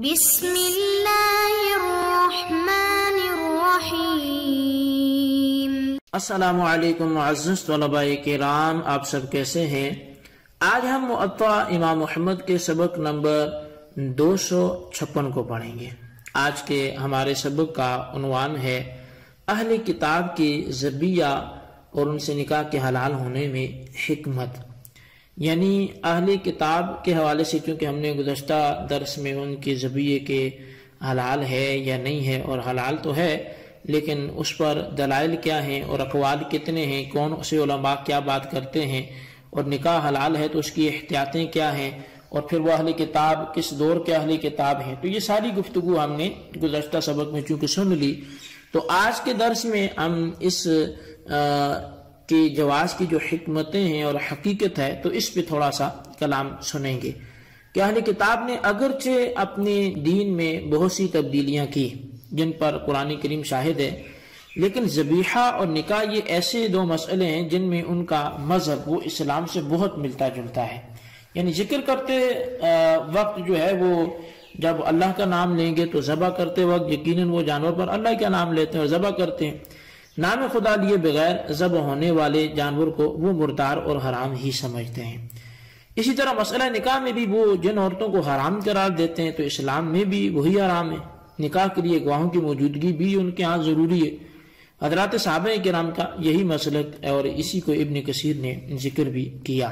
بسم اللہ الرحمن الرحیم۔ السلام علیکم معزز طلباء کرام، آپ سب کیسے ہیں؟ آج ہم موطا امام محمد کے سبق نمبر 256 کو پڑھیں گے۔ آج کے ہمارے سبق کا عنوان ہے اہل کتاب کی ذبیہ اور ان سے نکاح کے حلال ہونے میں حکمت، یعنی اہل کتاب کے حوالے سے، چونکہ ہم نے گزشتہ درس میں ان کی ذبیہ کے حلال ہے یا نہیں ہے، اور حلال تو ہے لیکن اس پر دلائل کیا ہیں اور اقوال کتنے ہیں، کون سے علماء کیا بات کرتے ہیں، اور نکاح حلال ہے تو اس کی احتیاطیں کیا ہیں، اور پھر وہ اہل کتاب کس دور کے اہل کتاب ہیں، تو یہ ساری گفتگو ہم نے گزشتہ سبق میں چونکہ سن لی، تو آج کے درس میں ہم اس کی جواز کی جو حکمتیں ہیں اور حقیقت ہے تو اس پہ تھوڑا سا کلام سنیں گے کہ اہل کتاب نے اگرچہ اپنے دین میں بہت سی تبدیلیاں کی جن پر قرآن کریم شاہد ہے، لیکن ذبیحہ اور نکاح یہ ایسے دو مسئلے ہیں جن میں ان کا مذہب وہ اسلام سے بہت ملتا جلتا ہے۔ یعنی ذکر کرتے وقت جو ہے وہ جب اللہ کا نام لیں گے تو ذبح کرتے وقت یقیناً وہ جانور پر اللہ کا نام لیتے ہیں اور ذبح کرتے ہیں، نام خدا لیے بغیر ذبح ہونے والے جانور کو وہ مردار اور حرام ہی سمجھتے ہیں۔ اسی طرح مسئلہ نکاح میں بھی وہ جن عورتوں کو حرام قرار دیتے ہیں تو اسلام میں بھی وہی حرام ہے۔ نکاح کے لیے گواہوں کی موجودگی بھی ان کے ہاں ضروری ہے۔ حضرات صحابہ کرام کا یہی مسلک ہے اور اسی کو ابن کثیر نے ذکر بھی کیا۔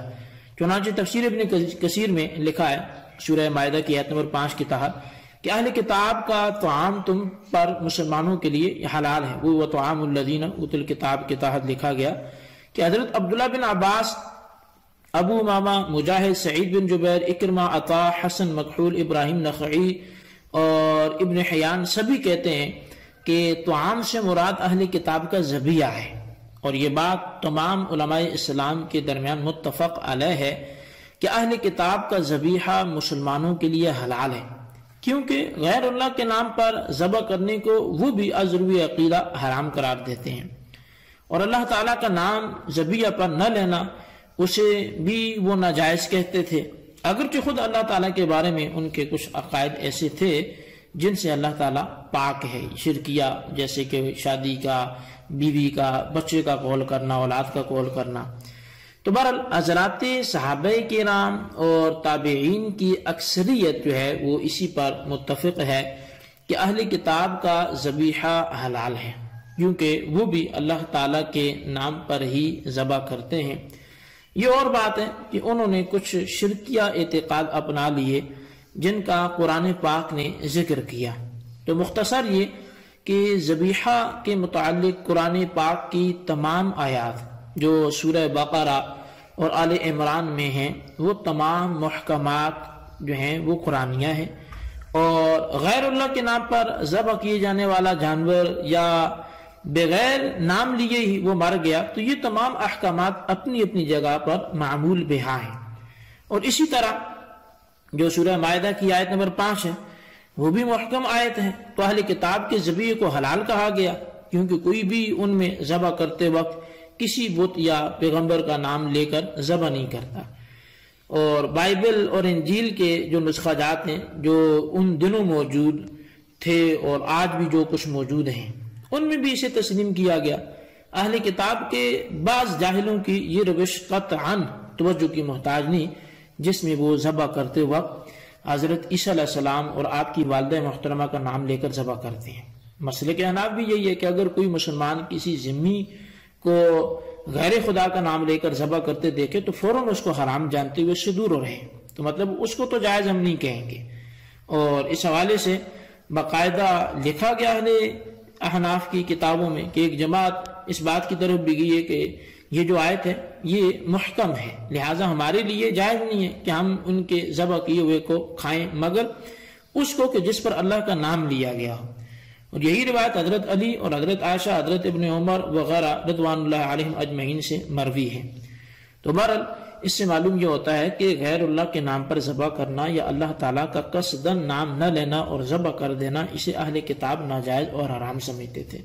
چنانچہ تفسیر ابن کثیر میں لکھا ہے سورہ مائدہ کی آیت نمبر 5 کے تحت کہ اہل کتاب کا طعام تم پر مسلمانوں کے لیے حلال ہے، وہ طعام الذین اوتوا الکتاب کے تحت لکھا گیا کہ حضرت عبداللہ بن عباس، ابو امامہ، مجاہد، سعید بن جبیر، اکرمہ، عطا، حسن مکحول، ابراہیم نخعی اور ابن حیان سبھی کہتے ہیں کہ طعام سے مراد اہل کتاب کا ذبیحہ ہے، اور یہ بات تمام علماء اسلام کے درمیان متفق علیہ ہے کہ اہل کتاب کا ذبیحہ مسلمانوں کے لیے حلال ہے، کیونکہ غیر اللہ کے نام پر ذبح کرنے کو وہ بھی ازروی عقیدہ حرام قرار دیتے ہیں، اور اللہ تعالیٰ کا نام ذبیحہ پر نہ لینا اسے بھی وہ ناجائز کہتے تھے، اگرچہ خود اللہ تعالیٰ کے بارے میں ان کے کچھ عقائد ایسے تھے جن سے اللہ تعالیٰ پاک ہے، شرکیہ جیسے کہ شادی کا، بیوی کا، بچے کا قول کرنا، اولاد کا قول کرنا۔ تو بہرحال حضرات صحابہ کرام اور تابعین کی اکثریت جو ہے وہ اسی پر متفق ہے کہ اہل کتاب کا ذبیحہ حلال ہے، کیونکہ وہ بھی اللہ تعالیٰ کے نام پر ہی ذبح کرتے ہیں۔ یہ اور بات ہے کہ انہوں نے کچھ شرکیہ اعتقاد اپنا لیے جن کا قرآن پاک نے ذکر کیا۔ تو مختصر یہ کہ ذبیحہ کے متعلق قرآن پاک کی تمام آیات جو سورہ بقرہ اور آل عمران میں ہیں وہ تمام محکمات جو ہیں وہ قرآنیہ ہیں، اور غیر اللہ کے نام پر ذبح کیے جانے والا جانور یا بغیر نام لیے ہی وہ مر گیا تو یہ تمام احکامات اپنی اپنی جگہ پر معمول بہا ہیں۔ اور اسی طرح جو سورہ مائدہ کی آیت نمبر 5 ہے وہ بھی محکم آیت ہے، تو اہل کتاب کے ذبیحے کو حلال کہا گیا کیونکہ کوئی بھی ان میں ذبح کرتے وقت کسی بت یا پیغمبر کا نام لے کر ذبح نہیں کرتا۔ اور بائبل اور انجیل کے جو نسخہ جات ہیں جو ان دنوں موجود تھے اور آج بھی جو کچھ موجود ہیں ان میں بھی اسے تسلیم کیا گیا۔ اہل کتاب کے بعض جاہلوں کی یہ روش قطعاً توجہ کی محتاج نہیں، جس میں وہ ذبح کرتے وقت حضرت عیسیٰ علیہ السلام اور آپ کی والدہ محترمہ کا نام لے کر ذبح کرتے ہیں۔ مسئلے کے حناف بھی یہی ہے کہ اگر کوئی مسلمان کسی ذمی کو غیر خدا کا نام لے کر ذبح کرتے دیکھے تو فوراً اس کو حرام جانتے ہوئے اس سے دور رہے، تو مطلب اس کو تو جائز ہم نہیں کہیں گے۔ اور اس حوالے سے باقاعدہ لکھا گیا اہل احناف کی کتابوں میں کہ ایک جماعت اس بات کی طرف بھی گئی ہے کہ یہ جو آیت ہے یہ محکم ہے، لہٰذا ہمارے لیے جائز نہیں ہے کہ ہم ان کے ذبح کیے ہوئے کو کھائیں مگر اس کو کہ جس پر اللہ کا نام لیا گیا ہو۔ اور یہی روایت حضرت علی اور حضرت عائشہ، حضرت ابن عمر وغیرہ رضوان اللہ علیہم اجمعین سے مروی ہے۔ تو بہرحال اس سے معلوم یہ ہوتا ہے کہ غیر اللہ کے نام پر ذبح کرنا یا اللہ تعالیٰ کا قصداً نام نہ لینا اور ذبح کر دینا اسے اہل کتاب ناجائز اور حرام سمجھتے تھے۔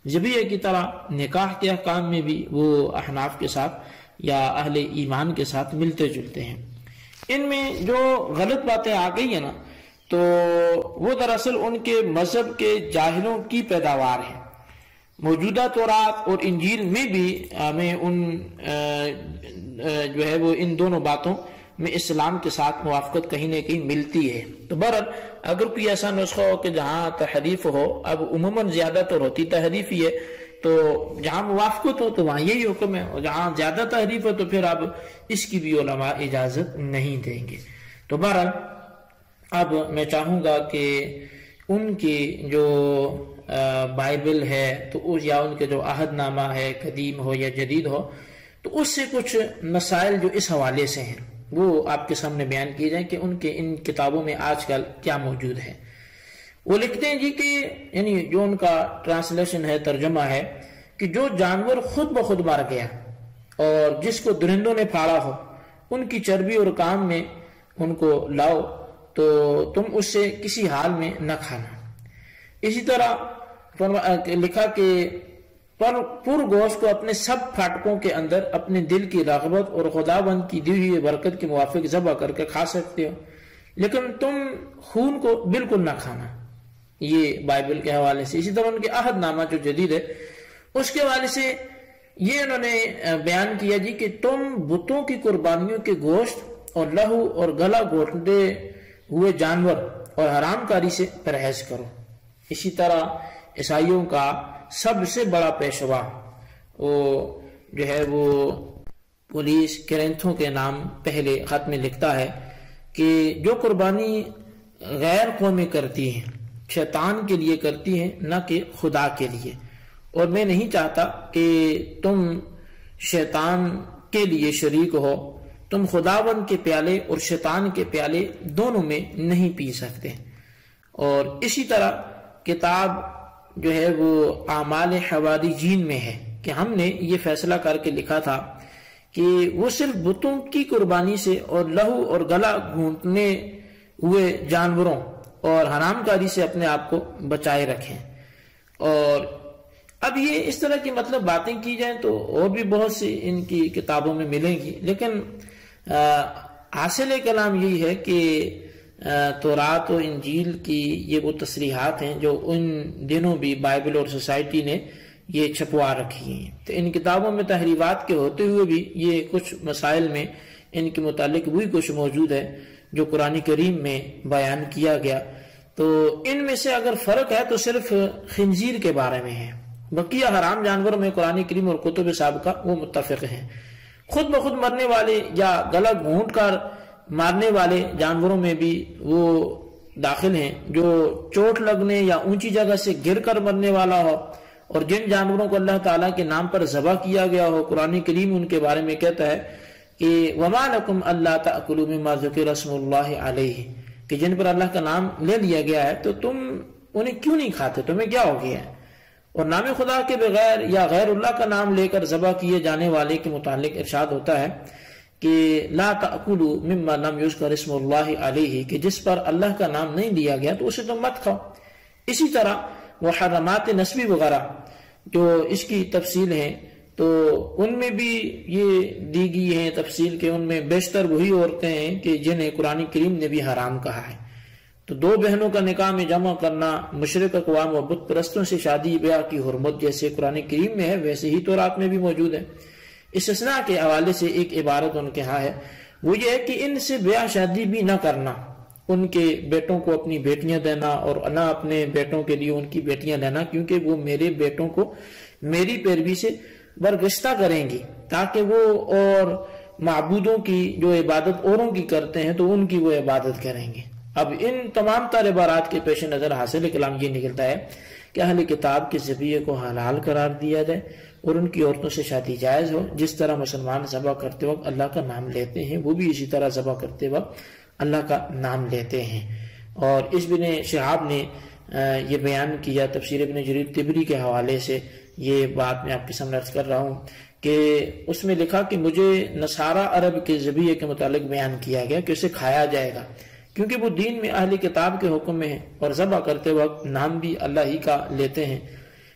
ذبیحے کی طرح نکاح کے احکام میں بھی وہ احناف کے ساتھ یا اہل ایمان کے ساتھ ملتے جلتے ہیں۔ ان میں جو غلط باتیں آ گئی ہیں نا تو وہ دراصل ان کے مذہب کے جاہلوں کی پیداوار ہے۔ موجودہ تورات اور انجیل میں بھی ہمیں جو ہے وہ ان دونوں باتوں میں اسلام کے ساتھ موافقت کہیں نہ کہیں ملتی ہے۔ تو بہرحال اگر کوئی ایسا نسخہ ہو کہ جہاں تحریف ہو، اب عموماً زیادہ تر ہوتی تحریف ہی ہے، تو جہاں موافقت ہو تو وہاں یہی حکم ہے، اور جہاں زیادہ تحریف ہو تو پھر اب اس کی بھی علماء اجازت نہیں دیں گے۔ تو بہرحال اب میں چاہوں گا کہ ان کی جو بائبل ہے تو یا ان کے جو عہد نامہ ہے، قدیم ہو یا جدید ہو، تو اس سے کچھ مسائل جو اس حوالے سے ہیں وہ آپ کے سامنے بیان کیے جائیں کہ ان کے ان کتابوں میں آج کل کیا موجود ہے۔ وہ لکھتے ہیں جی کہ یعنی جو ان کا ٹرانسلیشن ہے، ترجمہ ہے، کہ جو جانور خود بخود مر گیا اور جس کو درندوں نے پھاڑا ہو، ان کی چربی اور کام میں ان کو لاؤ تو تم اس سے کسی حال میں نہ کھانا۔ اسی طرح لکھا کہ پر گوشت کو اپنے سب پھاٹکوں کے اندر اپنے دل کی رغبت اور خداوند کی دی ہوئی برکت کے موافق ذبح کر کے کھا سکتے ہو، لیکن تم خون کو بالکل نہ کھانا۔ یہ بائبل کے حوالے سے۔ اسی طرح ان کے عہد نامہ جو جدید ہے اس کے حوالے سے یہ انہوں نے بیان کیا جی کہ تم بتوں کی قربانیوں کے گوشت اور لہو اور گلا گھونٹتے ہوئے جانور اور حرام کاری سے پرہیز کرو۔ اسی طرح عیسائیوں کا سب سے بڑا پیشوا وہ جو ہے وہ پولیس کرینتھوں کے نام پہلے خط میں لکھتا ہے کہ جو قربانی غیر قومیں کرتی ہیں شیطان کے لیے کرتی ہیں نہ کہ خدا کے لیے، اور میں نہیں چاہتا کہ تم شیطان کے لیے شریک ہو، تم خداوند کے پیالے اور شیطان کے پیالے دونوں میں نہیں پی سکتے۔ اور اسی طرح کتاب جو ہے وہ اعمال حواریجین میں ہے کہ ہم نے یہ فیصلہ کر کے لکھا تھا کہ وہ صرف بتوں کی قربانی سے اور لہو اور گلا گھونٹنے ہوئے جانوروں اور حرام کاری سے اپنے آپ کو بچائے رکھیں۔ اور اب یہ اس طرح کی مطلب باتیں کی جائیں تو اور بھی بہت سی ان کی کتابوں میں ملیں گی، لیکن حاصل کلام یہی ہے کہ تورات و انجیل کی یہ وہ تصریحات ہیں جو ان دنوں بھی بائبل اور سوسائٹی نے یہ چھپوا رکھی ہیں۔ تو ان کتابوں میں تحریفات کے ہوتے ہوئے بھی یہ کچھ مسائل میں ان کے متعلق وہی کچھ موجود ہے جو قرآن کریم میں بیان کیا گیا۔ تو ان میں سے اگر فرق ہے تو صرف خنزیر کے بارے میں ہے، بقیہ حرام جانوروں میں قرآن کریم اور کتب سابقہ وہ متفق ہیں۔ خود بخود مرنے والے یا گلا گھونٹ کر مارنے والے جانوروں میں بھی وہ داخل ہیں جو چوٹ لگنے یا اونچی جگہ سے گر کر مرنے والا ہو، اور جن جانوروں کو اللہ تعالیٰ کے نام پر ذبح کیا گیا ہو قرآن کریم ان کے بارے میں کہتا ہے کہ وَمَا لَكُمْ أَلَّا تَأْكُلُوا مِمَّا ذُكِرَ اسْمُ اللَّهِ عَلَيْهِ، کہ جن پر اللہ کا نام لے لیا گیا ہے تو تم انہیں کیوں نہیں کھاتے، تمہیں کیا ہو گیا ہے؟ اور نام خدا کے بغیر یا غیر اللہ کا نام لے کر ذبح کیے جانے والے کے متعلق ارشاد ہوتا ہے کہ لا تأکلوا مما لم یذکر اسم اللہ علیہ، کہ جس پر اللہ کا نام نہیں لیا گیا تو اسے تم مت کھاؤ۔ اسی طرح محرمات نسبی وغیرہ جو اس کی تفصیل ہے تو ان میں بھی یہ دی گئی ہے تفصیل کہ ان میں بیشتر وہی عورتیں ہیں کہ جنہیں قرآن کریم نے بھی حرام کہا ہے۔ تو دو بہنوں کا نکاح میں جمع کرنا، مشرک اقوام و بت پرستوں سے شادی بیاہ کی حرمت جیسے قرآن کریم میں ہے ویسے ہی تورات میں بھی موجود ہے۔ استثناء کے حوالے سے ایک عبارت ان کے ہاں ہے، وہ یہ ہے کہ ان سے بیاہ شادی بھی نہ کرنا، ان کے بیٹوں کو اپنی بیٹیاں دینا اور نہ اپنے بیٹوں کے لیے ان کی بیٹیاں لینا، کیونکہ وہ میرے بیٹوں کو میری پیروی سے برگشتہ کریں گی تاکہ وہ اور معبودوں کی جو عبادت اوروں کی کرتے ہیں تو ان کی وہ عبادت کریں گے۔ اب ان تمام تر عبارات کے پیش نظر حاصل کلام یہ نکلتا ہے کہ اہل کتاب کے ذبیحے کو حلال قرار دیا جائے اور ان کی عورتوں سے شادی جائز ہو۔ جس طرح مسلمان ذبح کرتے وقت اللہ کا نام لیتے ہیں وہ بھی اسی طرح ذبح کرتے وقت اللہ کا نام لیتے ہیں۔ اور اس بن شہاب نے یہ بیان کیا تفسیر ابن جریر طبری کے حوالے سے، یہ بات میں آپ کے سامنے عرض کر رہا ہوں کہ اس میں لکھا کہ مجھے نصارہ عرب کے ذبیحے کے متعلق بیان کیا گیا کہ اسے کھایا جائے گا کیونکہ وہ دین میں اہل کتاب کے حکم میں ہے اور ذبح کرتے وقت نام بھی اللہ ہی کا لیتے ہیں۔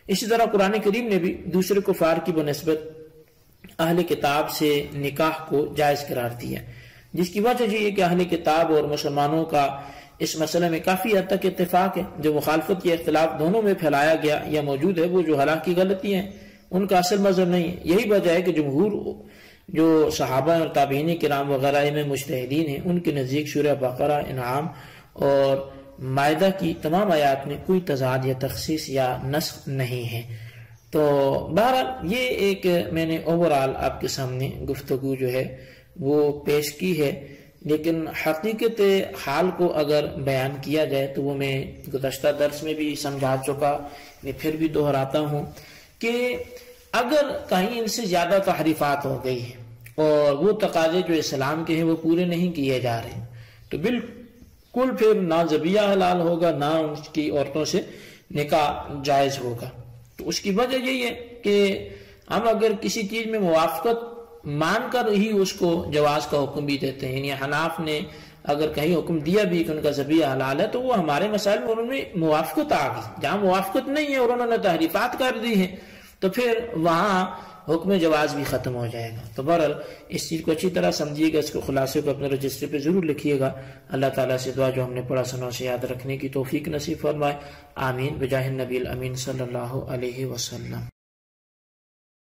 اسی طرح قرآن کریم نے بھی دوسرے کفار کی بنسبت اہل کتاب سے نکاح کو جائز قرار دیا، جس کی وجہ یہ ہے کہ اہل کتاب اور مسلمانوں کا اس مسئلے میں کافی حد تک اتفاق ہے. جو مخالفت یا اختلاف دونوں میں پھیلایا گیا یا موجود ہے وہ جو حالانکہ غلطی ہیں ان کا اصل مذہب نہیں ہے. یہی وجہ ہے کہ جمہور جو صحابہ اور تابعین کرام وغیرہ میں مجتہدین ہیں ان کے نزدیک سورہ بقرہ، انعام اور مائدہ کی تمام آیات میں کوئی تضاد یا تخصیص یا نسخ نہیں ہے. تو بہرحال یہ ایک میں نے اوورال آپ کے سامنے گفتگو جو ہے وہ پیش کی ہے، لیکن حقیقت حال کو اگر بیان کیا جائے تو وہ میں گزشتہ درس میں بھی سمجھا چکا، میں پھر بھی دہراتا ہوں کہ اگر کہیں ان سے زیادہ تحریفات ہو گئی ہیں اور وہ تقاضے جو اسلام کے ہیں وہ پورے نہیں کیے جا رہے تو بالکل پھر نہ ذبیحہ حلال ہوگا نہ اس کی عورتوں سے نکاح جائز ہوگا. تو اس کی وجہ یہی ہے کہ ہم اگر کسی چیز میں موافقت مان کر ہی اس کو جواز کا حکم بھی دیتے ہیں، یعنی حناف نے اگر کہیں حکم دیا بھی کہ ان کا ذبیحہ حلال ہے تو وہ ہمارے مسائل میں انہوں نے موافقت آ گئی. جہاں موافقت نہیں ہے اور انہوں نے تحریفات کر دی ہیں تو پھر وہاں حکم جواز بھی ختم ہو جائے گا. تو بہرحال اس چیز کو اچھی طرح سمجھیے گا، اس کو خلاصے کو اپنے رجسٹر پہ ضرور لکھیے گا. اللہ تعالیٰ سے دعا جو ہم نے پڑھا سنا سے یاد رکھنے کی توفیق نصیب فرمائے. آمین بجاہ النبی الامین صلی اللہ علیہ وسلم.